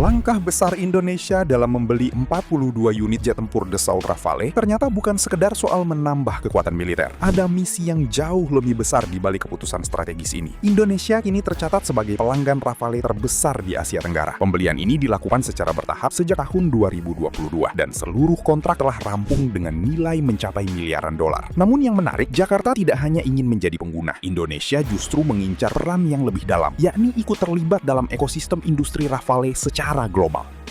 Langkah besar Indonesia dalam membeli 42 unit jet tempur Dassault Rafale ternyata bukan sekedar soal menambah kekuatan militer. Ada misi yang jauh lebih besar di balik keputusan strategis ini. Indonesia kini tercatat sebagai pelanggan Rafale terbesar di Asia Tenggara. Pembelian ini dilakukan secara bertahap sejak tahun 2022 dan seluruh kontrak telah rampung dengan nilai mencapai miliaran dolar. Namun yang menarik, Jakarta tidak hanya ingin menjadi pengguna. Indonesia justru mengincar peran yang lebih dalam, yakni ikut terlibat dalam ekosistem industri Rafale secara global.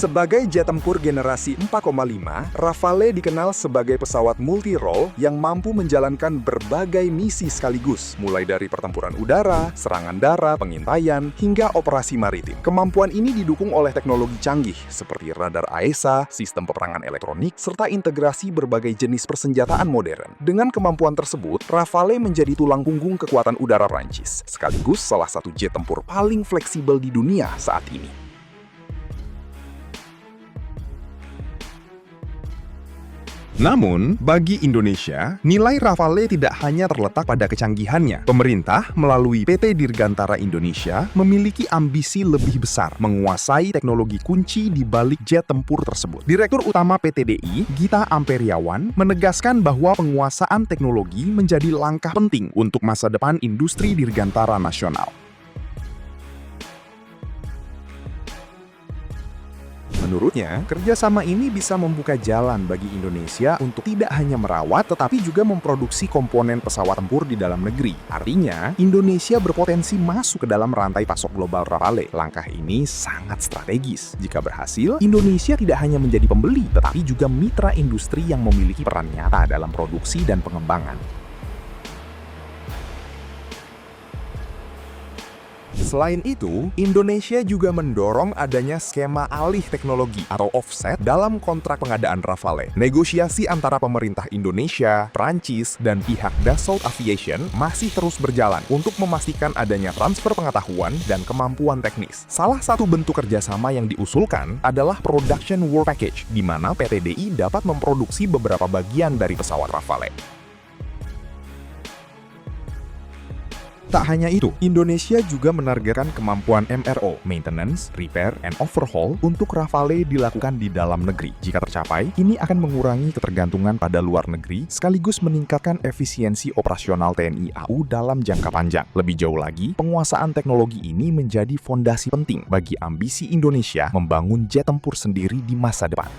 Sebagai jet tempur generasi 4,5, Rafale dikenal sebagai pesawat multi-role yang mampu menjalankan berbagai misi sekaligus, mulai dari pertempuran udara, serangan darat, pengintaian, hingga operasi maritim. Kemampuan ini didukung oleh teknologi canggih seperti radar AESA, sistem peperangan elektronik, serta integrasi berbagai jenis persenjataan modern. Dengan kemampuan tersebut, Rafale menjadi tulang punggung kekuatan udara Prancis, sekaligus salah satu jet tempur paling fleksibel di dunia saat ini. Namun, bagi Indonesia, nilai Rafale tidak hanya terletak pada kecanggihannya. Pemerintah melalui PT Dirgantara Indonesia memiliki ambisi lebih besar menguasai teknologi kunci di balik jet tempur tersebut. Direktur Utama PT DI, Gita Amperiawan, menegaskan bahwa penguasaan teknologi menjadi langkah penting untuk masa depan industri dirgantara nasional. Menurutnya, kerjasama ini bisa membuka jalan bagi Indonesia untuk tidak hanya merawat, tetapi juga memproduksi komponen pesawat tempur di dalam negeri. Artinya, Indonesia berpotensi masuk ke dalam rantai pasok global Rafale. Langkah ini sangat strategis. Jika berhasil, Indonesia tidak hanya menjadi pembeli, tetapi juga mitra industri yang memiliki peran nyata dalam produksi dan pengembangan. Selain itu, Indonesia juga mendorong adanya skema alih teknologi atau offset dalam kontrak pengadaan Rafale. Negosiasi antara pemerintah Indonesia, Prancis, dan pihak Dassault Aviation masih terus berjalan untuk memastikan adanya transfer pengetahuan dan kemampuan teknis. Salah satu bentuk kerjasama yang diusulkan adalah Production Work Package, di mana PT DI dapat memproduksi beberapa bagian dari pesawat Rafale. Tak hanya itu, Indonesia juga menargetkan kemampuan MRO, Maintenance, Repair, and Overhaul untuk Rafale dilakukan di dalam negeri. Jika tercapai, ini akan mengurangi ketergantungan pada luar negeri, sekaligus meningkatkan efisiensi operasional TNI AU dalam jangka panjang. Lebih jauh lagi, penguasaan teknologi ini menjadi fondasi penting bagi ambisi Indonesia membangun jet tempur sendiri di masa depan.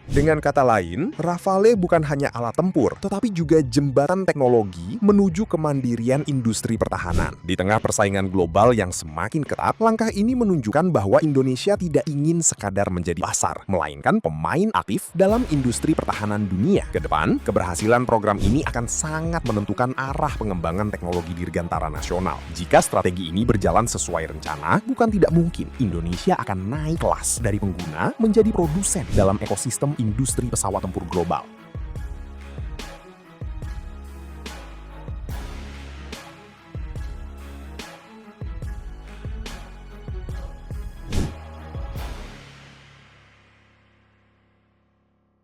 Dengan kata lain, Rafale bukan hanya alat tempur, tetapi juga jembatan teknologi menuju kemandirian industri pertahanan. Di tengah persaingan global yang semakin ketat, langkah ini menunjukkan bahwa Indonesia tidak ingin sekadar menjadi pasar, melainkan pemain aktif dalam industri pertahanan dunia. Kedepan, keberhasilan program ini akan sangat menentukan arah pengembangan teknologi dirgantara nasional. Jika strategi ini berjalan sesuai rencana, bukan tidak mungkin Indonesia akan naik kelas dari pengguna menjadi produsen dalam ekosistem industri pesawat tempur global.